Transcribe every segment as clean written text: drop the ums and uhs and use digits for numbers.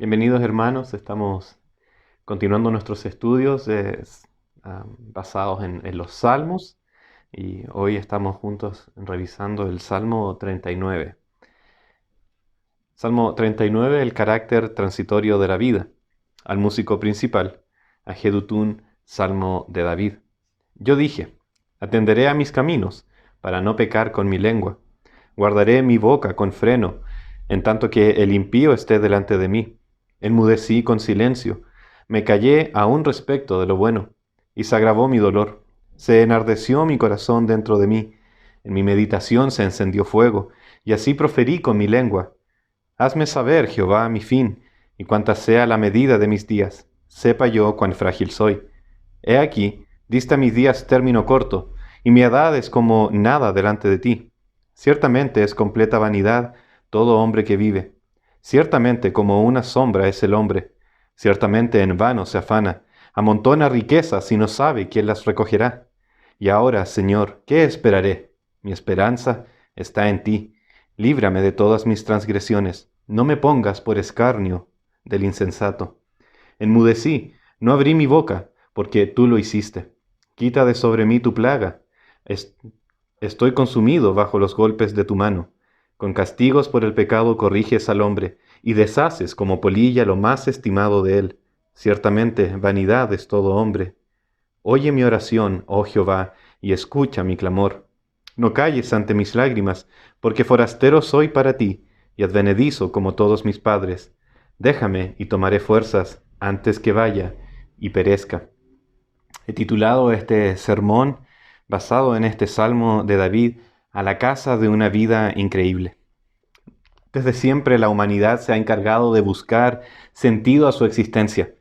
Bienvenidos hermanos, estamos continuando nuestros estudios basados en los Salmos y hoy estamos juntos revisando el Salmo 39. Salmo 39, el carácter transitorio de la vida. Al músico principal, a Jedutún, Salmo de David. Yo dije, atenderé a mis caminos para no pecar con mi lengua. Guardaré mi boca con freno, en tanto que el impío esté delante de mí. Enmudecí con silencio, me callé aún respecto de lo bueno, y se agravó mi dolor. Se enardeció mi corazón dentro de mí, en mi meditación se encendió fuego, y así proferí con mi lengua. Hazme saber, Jehová, mi fin, y cuánta sea la medida de mis días. Sepa yo cuán frágil soy. He aquí, diste a mis días término corto, y mi edad es como nada delante de ti. Ciertamente es completa vanidad todo hombre que vive. Ciertamente como una sombra es el hombre. Ciertamente en vano se afana, amontona riquezas y no sabe quién las recogerá. Y ahora, Señor, ¿qué esperaré? Mi esperanza está en ti. Líbrame de todas mis transgresiones. No me pongas por escarnio del insensato. Enmudecí, no abrí mi boca, porque tú lo hiciste. Quita de sobre mí tu plaga. Estoy consumido bajo los golpes de tu mano. Con castigos por el pecado corriges al hombre, y deshaces como polilla lo más estimado de él. Ciertamente, vanidad es todo hombre. Oye mi oración, oh Jehová, y escucha mi clamor. No calles ante mis lágrimas, porque forastero soy para ti, y advenedizo como todos mis padres. Déjame y tomaré fuerzas antes que vaya y perezca. He titulado este sermón, basado en este Salmo de David, a la casa de una vida increíble. Desde siempre la humanidad se ha encargado de buscar sentido a su existencia.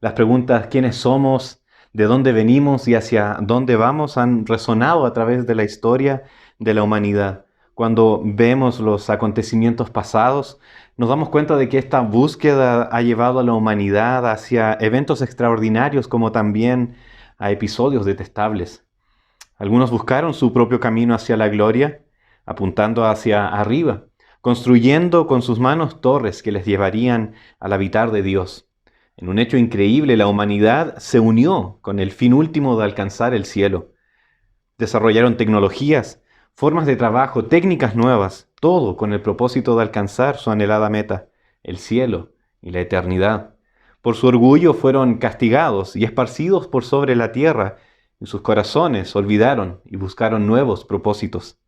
Las preguntas ¿quiénes somos?, ¿de dónde venimos y hacia dónde vamos?, han resonado a través de la historia de la humanidad. Cuando vemos los acontecimientos pasados, nos damos cuenta de que esta búsqueda ha llevado a la humanidad hacia eventos extraordinarios como también a episodios detestables. Algunos buscaron su propio camino hacia la gloria, apuntando hacia arriba, construyendo con sus manos torres que les llevarían al habitar de Dios. En un hecho increíble, la humanidad se unió con el fin último de alcanzar el cielo. Desarrollaron tecnologías, formas de trabajo, técnicas nuevas, todo con el propósito de alcanzar su anhelada meta, el cielo y la eternidad. Por su orgullo fueron castigados y esparcidos por sobre la tierra. En sus corazones olvidaron y buscaron nuevos propósitos.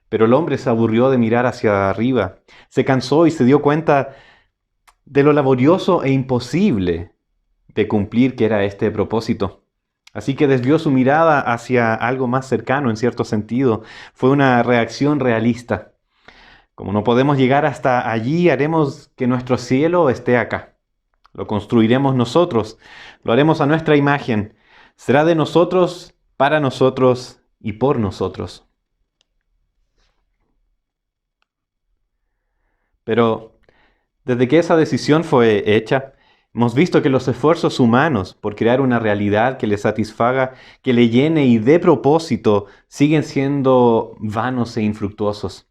Pero el hombre se aburrió de mirar hacia arriba, se cansó y se dio cuenta de lo laborioso e imposible de cumplir que era este propósito. Así que desvió su mirada hacia algo más cercano en cierto sentido. Fue una reacción realista. Como no podemos llegar hasta allí, haremos que nuestro cielo esté acá. Lo construiremos nosotros, lo haremos a nuestra imagen. Será de nosotros, para nosotros y por nosotros. Pero desde que esa decisión fue hecha, hemos visto que los esfuerzos humanos por crear una realidad que le satisfaga, que le llene y dé propósito, siguen siendo vanos e infructuosos.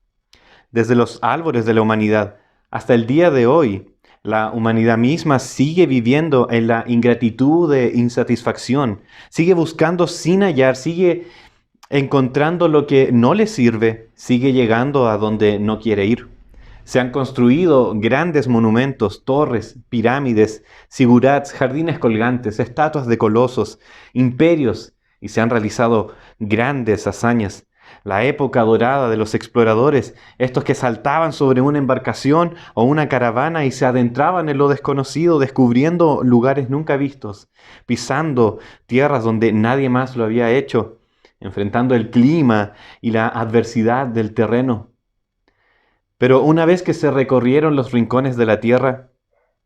Desde los albores de la humanidad hasta el día de hoy, la humanidad misma sigue viviendo en la ingratitud e insatisfacción, sigue buscando sin hallar, sigue encontrando lo que no le sirve, sigue llegando a donde no quiere ir. Se han construido grandes monumentos, torres, pirámides, zigurats, jardines colgantes, estatuas de colosos, imperios, y se han realizado grandes hazañas. La época dorada de los exploradores, estos que saltaban sobre una embarcación o una caravana y se adentraban en lo desconocido, descubriendo lugares nunca vistos, pisando tierras donde nadie más lo había hecho, enfrentando el clima y la adversidad del terreno. Pero una vez que se recorrieron los rincones de la tierra,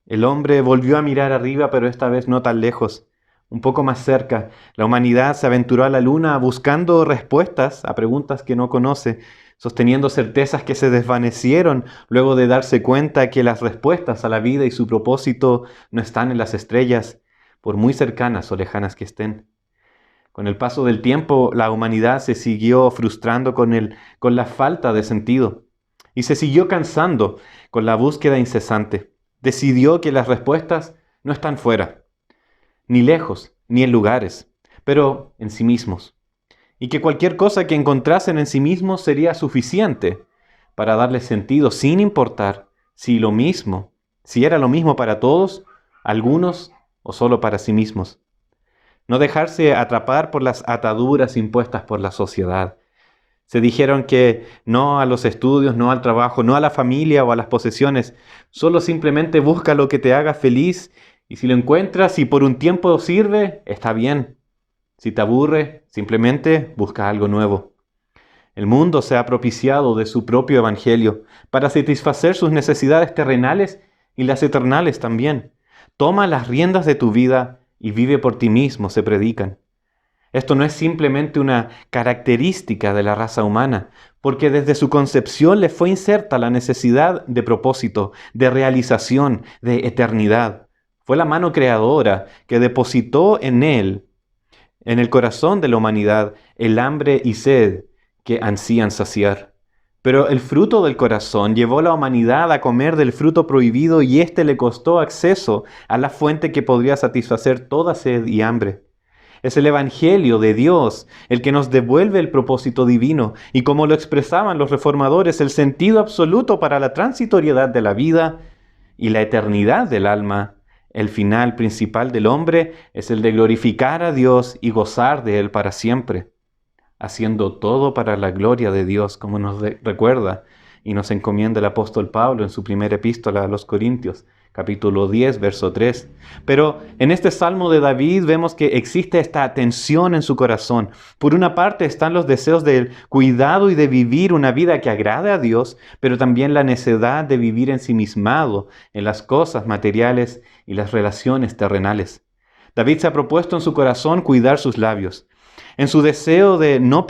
el hombre volvió a mirar arriba, pero esta vez no tan lejos, un poco más cerca. La humanidad se aventuró a la luna buscando respuestas a preguntas que no conoce, sosteniendo certezas que se desvanecieron luego de darse cuenta que las respuestas a la vida y su propósito no están en las estrellas, por muy cercanas o lejanas que estén. Con el paso del tiempo, la humanidad se siguió frustrando con la falta de sentido. Y se siguió cansando con la búsqueda incesante. decidió que las respuestas no están fuera, ni lejos, ni en lugares, pero en sí mismos. Y que cualquier cosa que encontrasen en sí mismos sería suficiente para darle sentido, sin importar si era lo mismo para todos, algunos o solo para sí mismos. No dejarse atrapar por las ataduras impuestas por la sociedad. Se dijeron que no a los estudios, no al trabajo, no a la familia o a las posesiones. Solo simplemente busca lo que te haga feliz y si lo encuentras y por un tiempo sirve, está bien. Si te aburre, simplemente busca algo nuevo. El mundo se ha propiciado de su propio evangelio para satisfacer sus necesidades terrenales y las eternales también. Toma las riendas de tu vida y vive por ti mismo, se predican. Esto no es simplemente una característica de la raza humana, porque desde su concepción le fue inserta la necesidad de propósito, de realización, de eternidad. Fue la mano creadora que depositó en él, en el corazón de la humanidad, el hambre y sed que ansían saciar. Pero el fruto del corazón llevó a la humanidad a comer del fruto prohibido y éste le costó acceso a la fuente que podría satisfacer toda sed y hambre. Es el Evangelio de Dios el que nos devuelve el propósito divino y, como lo expresaban los reformadores, el sentido absoluto para la transitoriedad de la vida y la eternidad del alma. El final principal del hombre es el de glorificar a Dios y gozar de Él para siempre, haciendo todo para la gloria de Dios, como nos recuerda y nos encomienda el apóstol Pablo en su primera epístola a los Corintios, capítulo 10, verso 3. Pero en este Salmo de David vemos que existe esta tensión en su corazón. Por una parte están los deseos del cuidado y de vivir una vida que agrade a Dios, pero también la necesidad de vivir ensimismado en las cosas materiales y las relaciones terrenales. David se ha propuesto en su corazón cuidar sus labios. En su deseo el no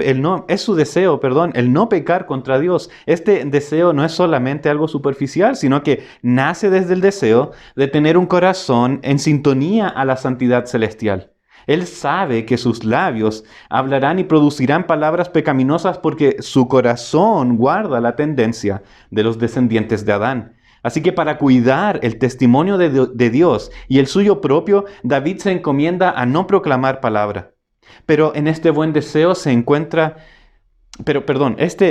pecar contra Dios. Este deseo no es solamente algo superficial, sino que nace desde el deseo de tener un corazón en sintonía a la santidad celestial. Él sabe que sus labios hablarán y producirán palabras pecaminosas porque su corazón guarda la tendencia de los descendientes de Adán. Así que para cuidar el testimonio de Dios y el suyo propio, David se encomienda a no proclamar palabra. Pero en este buen deseo este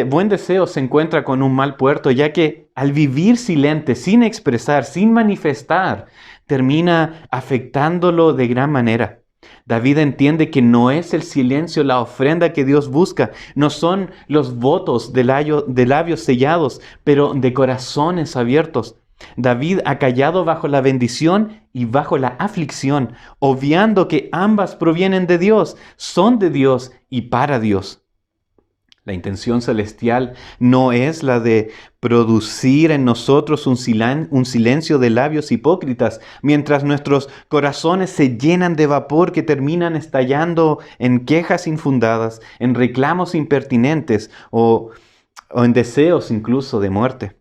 buen deseo se encuentra con un mal puerto, ya que al vivir silente, sin expresar, sin manifestar, termina afectándolo de gran manera. David entiende que no es el silencio la ofrenda que Dios busca, no son los votos de labios sellados, pero de corazones abiertos. David ha callado bajo la bendición y bajo la aflicción, obviando que ambas provienen de Dios, son de Dios y para Dios. La intención celestial no es la de producir en nosotros un silencio de labios hipócritas, mientras nuestros corazones se llenan de vapor que terminan estallando en quejas infundadas, en reclamos impertinentes o en deseos incluso de muerte.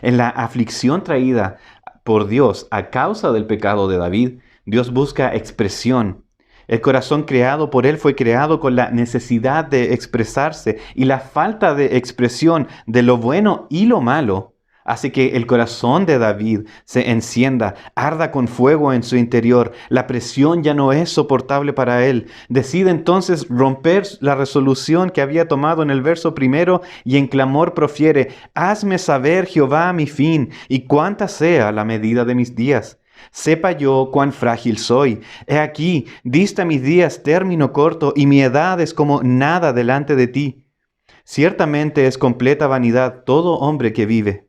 En la aflicción traída por Dios a causa del pecado de David, Dios busca expresión. El corazón creado por Él fue creado con la necesidad de expresarse y la falta de expresión de lo bueno y lo malo hace que el corazón de David se encienda, arda con fuego en su interior. La presión ya no es soportable para él. Decide entonces romper la resolución que había tomado en el verso primero y en clamor profiere: «Hazme saber, Jehová, mi fin, y cuánta sea la medida de mis días. Sepa yo cuán frágil soy. He aquí, diste a mis días término corto, y mi edad es como nada delante de ti. Ciertamente es completa vanidad todo hombre que vive».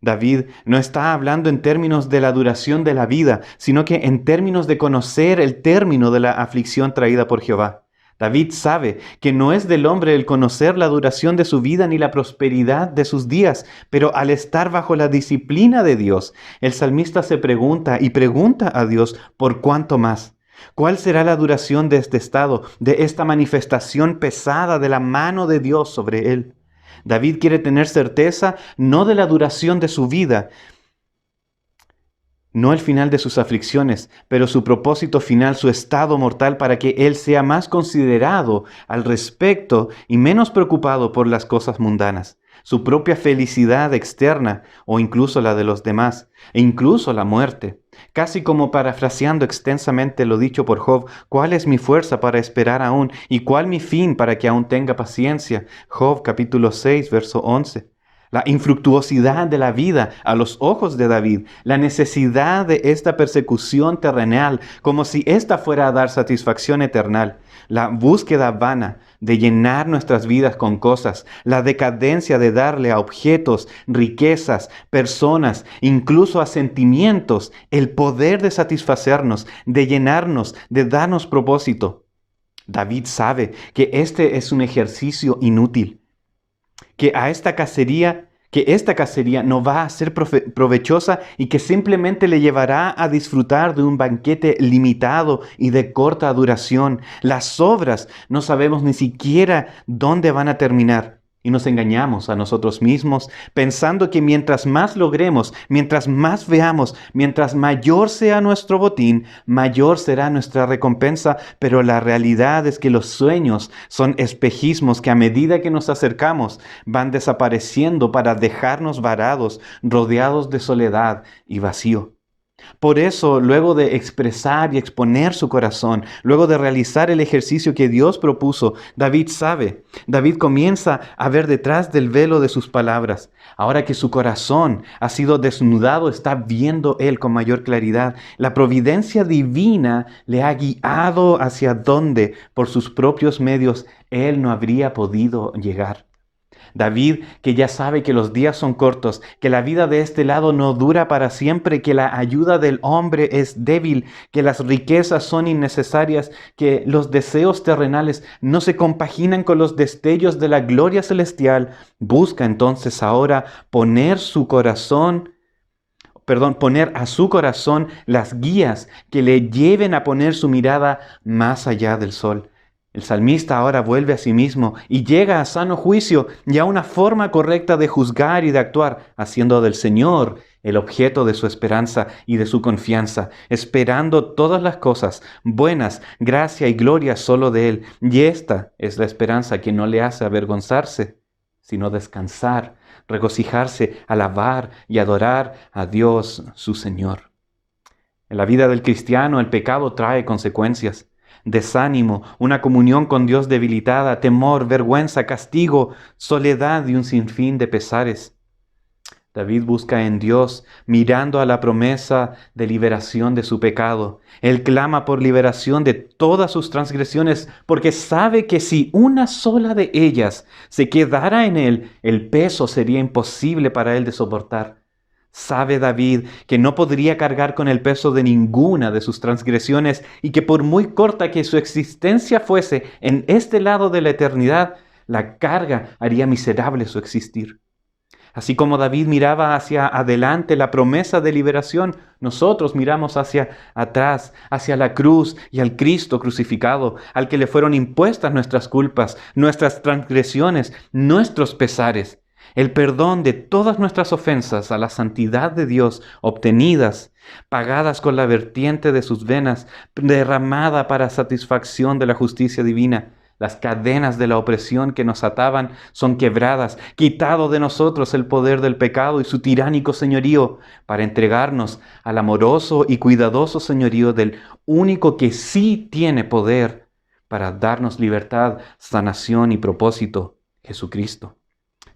David no está hablando en términos de la duración de la vida, sino que en términos de conocer el término de la aflicción traída por Jehová. David sabe que no es del hombre el conocer la duración de su vida ni la prosperidad de sus días, pero al estar bajo la disciplina de Dios, el salmista se pregunta y pregunta a Dios por cuánto más. ¿Cuál será la duración de este estado, de esta manifestación pesada de la mano de Dios sobre él? David quiere tener certeza no de la duración de su vida, no el final de sus aflicciones, pero su propósito final, su estado mortal, para que él sea más considerado al respecto y menos preocupado por las cosas mundanas. su propia felicidad externa o incluso la de los demás, e incluso la muerte. Casi como parafraseando extensamente lo dicho por Job, ¿cuál es mi fuerza para esperar aún? ¿Y cuál mi fin para que aún tenga paciencia? Job capítulo 6, verso 11. La infructuosidad de la vida a los ojos de David, la necesidad de esta persecución terrenal, como si ésta fuera a dar satisfacción eterna, la búsqueda vana de llenar nuestras vidas con cosas, la decadencia de darle a objetos, riquezas, personas, incluso a sentimientos, el poder de satisfacernos, de llenarnos, de darnos propósito. David sabe que este es un ejercicio inútil, que esta cacería no va a ser provechosa y que simplemente le llevará a disfrutar de un banquete limitado y de corta duración. Las obras no sabemos ni siquiera dónde van a terminar. Y nos engañamos a nosotros mismos pensando que mientras más logremos, mientras más veamos, mientras mayor sea nuestro botín, mayor será nuestra recompensa. Pero la realidad es que los sueños son espejismos que a medida que nos acercamos van desapareciendo para dejarnos varados, rodeados de soledad y vacío. Por eso, luego de expresar y exponer su corazón, luego de realizar el ejercicio que Dios propuso, David comienza a ver detrás del velo de sus palabras. Ahora que su corazón ha sido desnudado, está viendo él con mayor claridad. La providencia divina le ha guiado hacia donde, por sus propios medios, él no habría podido llegar. David, que ya sabe que los días son cortos, que la vida de este lado no dura para siempre, que la ayuda del hombre es débil, que las riquezas son innecesarias, que los deseos terrenales no se compaginan con los destellos de la gloria celestial, busca entonces ahora poner a su corazón las guías que le lleven a poner su mirada más allá del sol. El salmista ahora vuelve a sí mismo y llega a sano juicio y a una forma correcta de juzgar y de actuar, haciendo del Señor el objeto de su esperanza y de su confianza, esperando todas las cosas buenas, gracia y gloria solo de Él. Y esta es la esperanza que no le hace avergonzarse, sino descansar, regocijarse, alabar y adorar a Dios su Señor. En la vida del cristiano el pecado trae consecuencias. Desánimo, una comunión con Dios debilitada, temor, vergüenza, castigo, soledad y un sinfín de pesares. David busca en Dios, mirando a la promesa de liberación de su pecado. Él clama por liberación de todas sus transgresiones, porque sabe que si una sola de ellas se quedara en él, el peso sería imposible para él de soportar. Sabe David que no podría cargar con el peso de ninguna de sus transgresiones y que por muy corta que su existencia fuese en este lado de la eternidad, la carga haría miserable su existir. Así como David miraba hacia adelante la promesa de liberación, nosotros miramos hacia atrás, hacia la cruz y al Cristo crucificado, al que le fueron impuestas nuestras culpas, nuestras transgresiones, nuestros pesares. El perdón de todas nuestras ofensas a la santidad de Dios, obtenidas, pagadas con la vertiente de sus venas, derramada para satisfacción de la justicia divina. Las cadenas de la opresión que nos ataban son quebradas, quitado de nosotros el poder del pecado y su tiránico señorío, para entregarnos al amoroso y cuidadoso señorío del único que sí tiene poder para darnos libertad, sanación y propósito, Jesucristo.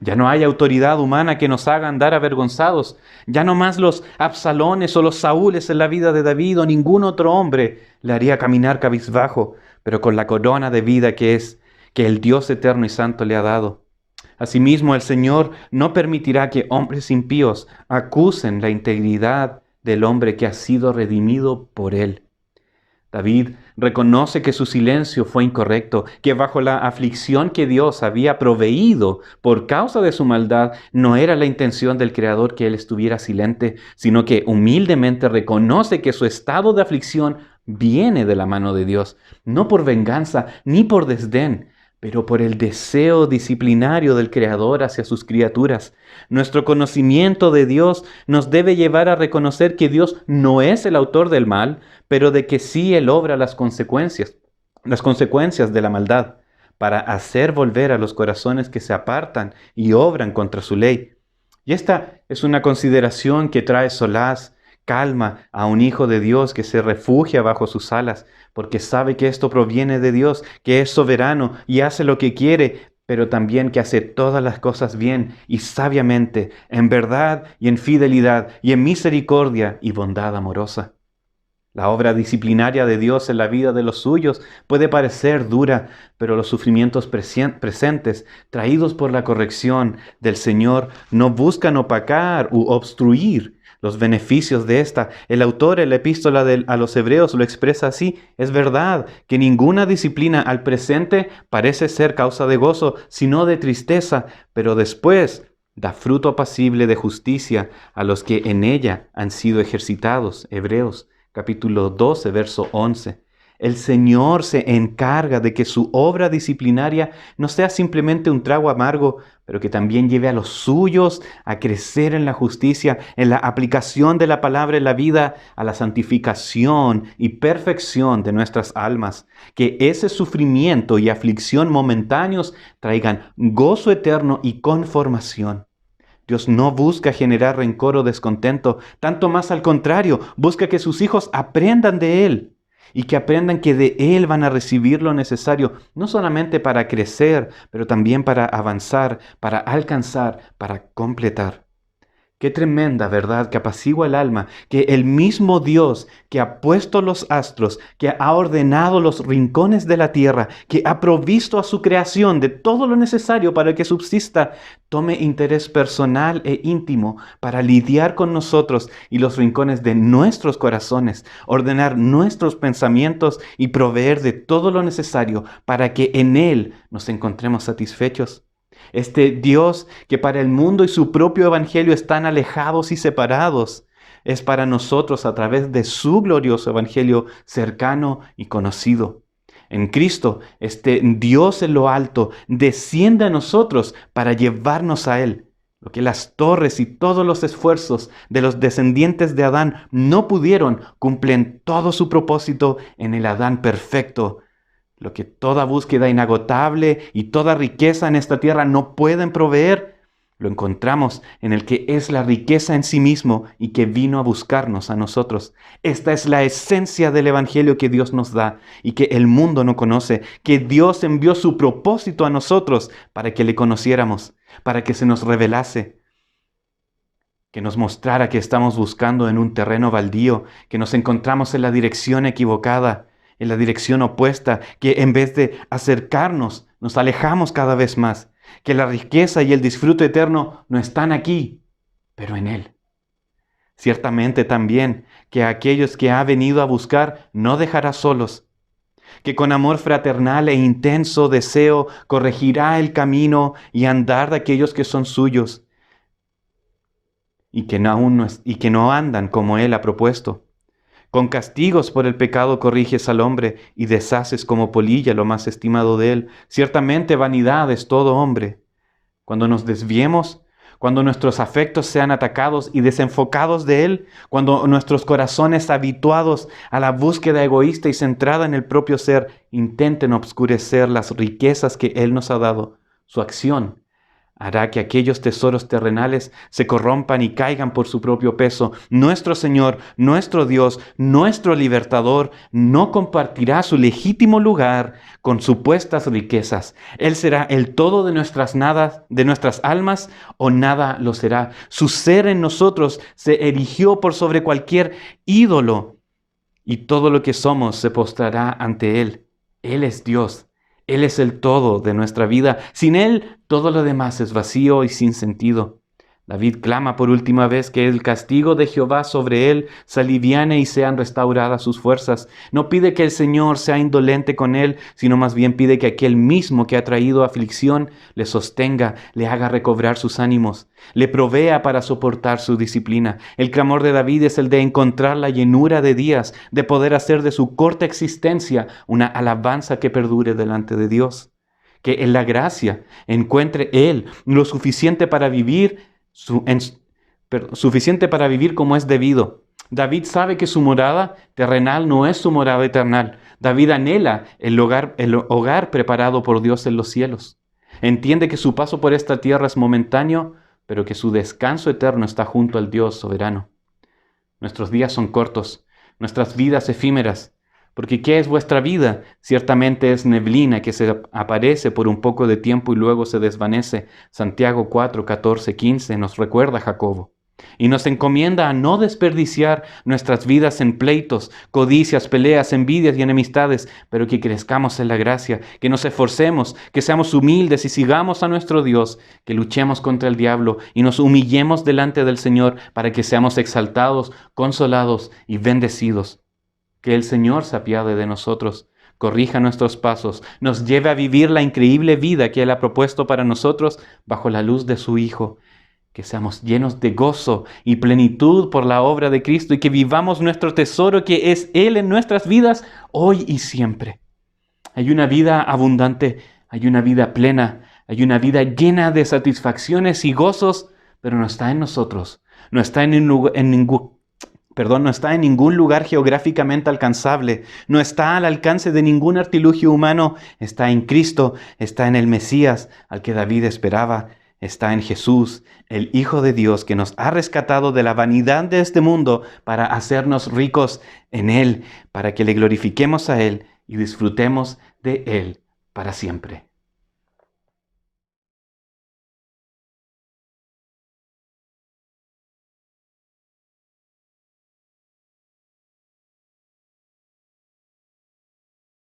Ya no hay autoridad humana que nos haga andar avergonzados. Ya no más los Absalones o los Saúles en la vida de David o ningún otro hombre le haría caminar cabizbajo, pero con la corona de vida que el Dios eterno y santo le ha dado. Asimismo, el Señor no permitirá que hombres impíos acusen la integridad del hombre que ha sido redimido por Él. David reconoce que su silencio fue incorrecto, que bajo la aflicción que Dios había proveído por causa de su maldad, no era la intención del Creador que él estuviera silente, sino que humildemente reconoce que su estado de aflicción viene de la mano de Dios, no por venganza ni por desdén, pero por el deseo disciplinario del Creador hacia sus criaturas. Nuestro conocimiento de Dios nos debe llevar a reconocer que Dios no es el autor del mal, pero de que sí Él obra las consecuencias de la maldad. para hacer volver a los corazones que se apartan y obran contra su ley. Y esta es una consideración que trae solaz, calma a un hijo de Dios que se refugia bajo sus alas, porque sabe que esto proviene de Dios, que es soberano y hace lo que quiere, pero también que hace todas las cosas bien y sabiamente, en verdad y en fidelidad y en misericordia y bondad amorosa. La obra disciplinaria de Dios en la vida de los suyos puede parecer dura, pero los sufrimientos presentes, traídos por la corrección del Señor, no buscan opacar u obstruir los beneficios de esta. El autor en la epístola a los Hebreos lo expresa así: es verdad que ninguna disciplina al presente parece ser causa de gozo, sino de tristeza, pero después da fruto apacible de justicia a los que en ella han sido ejercitados. Hebreos capítulo 12, verso 11. El Señor se encarga de que su obra disciplinaria no sea simplemente un trago amargo, pero que también lleve a los suyos a crecer en la justicia, en la aplicación de la palabra en la vida, a la santificación y perfección de nuestras almas. Que ese sufrimiento y aflicción momentáneos traigan gozo eterno y conformación. Dios no busca generar rencor o descontento, tanto más al contrario, busca que sus hijos aprendan de Él y que aprendan que de Él van a recibir lo necesario, no solamente para crecer, pero también para avanzar, para alcanzar, para completar. Qué tremenda verdad que apacigua el alma, que el mismo Dios que ha puesto los astros, que ha ordenado los rincones de la tierra, que ha provisto a su creación de todo lo necesario para que subsista, tome interés personal e íntimo para lidiar con nosotros y los rincones de nuestros corazones, ordenar nuestros pensamientos y proveer de todo lo necesario para que en Él nos encontremos satisfechos. Este Dios que para el mundo y su propio evangelio están alejados y separados, es para nosotros a través de su glorioso evangelio cercano y conocido. En Cristo, este Dios en lo alto desciende a nosotros para llevarnos a Él. Lo que las torres y todos los esfuerzos de los descendientes de Adán no pudieron, cumplen todo su propósito en el Adán perfecto. Lo que toda búsqueda inagotable y toda riqueza en esta tierra no pueden proveer, lo encontramos en el que es la riqueza en sí mismo y que vino a buscarnos a nosotros. Esta es la esencia del evangelio que Dios nos da y que el mundo no conoce, que Dios envió su propósito a nosotros para que le conociéramos, para que se nos revelase, que nos mostrara que estamos buscando en un terreno baldío, que nos encontramos en la dirección equivocada, en la dirección opuesta, que en vez de acercarnos, nos alejamos cada vez más, que la riqueza y el disfrute eterno no están aquí, pero en Él. Ciertamente también que a aquellos que ha venido a buscar no dejará solos, que con amor fraternal e intenso deseo corregirá el camino y andar de aquellos que son suyos y que no andan como Él ha propuesto. Con castigos por el pecado corriges al hombre y deshaces como polilla lo más estimado de él. Ciertamente vanidad es todo hombre. Cuando nos desviemos, cuando nuestros afectos sean atacados y desenfocados de Él, cuando nuestros corazones habituados a la búsqueda egoísta y centrada en el propio ser intenten obscurecer las riquezas que Él nos ha dado, su acción hará que aquellos tesoros terrenales se corrompan y caigan por su propio peso. Nuestro Señor, nuestro Dios, nuestro libertador, no compartirá su legítimo lugar con supuestas riquezas. Él será el todo de nuestras almas, o nada lo será. Su ser en nosotros se erigió por sobre cualquier ídolo, y todo lo que somos se postrará ante Él. Él es Dios. Él es el todo de nuestra vida. Sin Él, todo lo demás es vacío y sin sentido. David clama por última vez que el castigo de Jehová sobre él se aliviane y sean restauradas sus fuerzas. No pide que el Señor sea indolente con él, sino más bien pide que aquel mismo que ha traído aflicción le sostenga, le haga recobrar sus ánimos, le provea para soportar su disciplina. El clamor de David es el de encontrar la llenura de días, de poder hacer de su corta existencia una alabanza que perdure delante de Dios. Que en la gracia encuentre él lo suficiente para vivir suficiente para vivir como es debido, David sabe que su morada terrenal no es su morada eterna. David anhela el hogar preparado por Dios en los cielos. Entiende que su paso por esta tierra es momentáneo, pero que su descanso eterno está junto al Dios soberano. Nuestros días son cortos, nuestras vidas efímeras, porque ¿qué es vuestra vida? Ciertamente es neblina que se aparece por un poco de tiempo y luego se desvanece. Santiago 4, 14, 15 nos recuerda Jacobo. Y nos encomienda a no desperdiciar nuestras vidas en pleitos, codicias, peleas, envidias y enemistades, pero que crezcamos en la gracia, que nos esforcemos, que seamos humildes y sigamos a nuestro Dios, que luchemos contra el diablo y nos humillemos delante del Señor para que seamos exaltados, consolados y bendecidos. Que el Señor se apiade de nosotros, corrija nuestros pasos, nos lleve a vivir la increíble vida que Él ha propuesto para nosotros bajo la luz de su Hijo. Que seamos llenos de gozo y plenitud por la obra de Cristo y que vivamos nuestro tesoro que es Él en nuestras vidas hoy y siempre. Hay una vida abundante, hay una vida plena, hay una vida llena de satisfacciones y gozos, pero no está en nosotros, no está en ningún lugar geográficamente alcanzable, no está al alcance de ningún artilugio humano, está en Cristo, está en el Mesías al que David esperaba. Está en Jesús, el Hijo de Dios, que nos ha rescatado de la vanidad de este mundo para hacernos ricos en Él, para que le glorifiquemos a Él y disfrutemos de Él para siempre.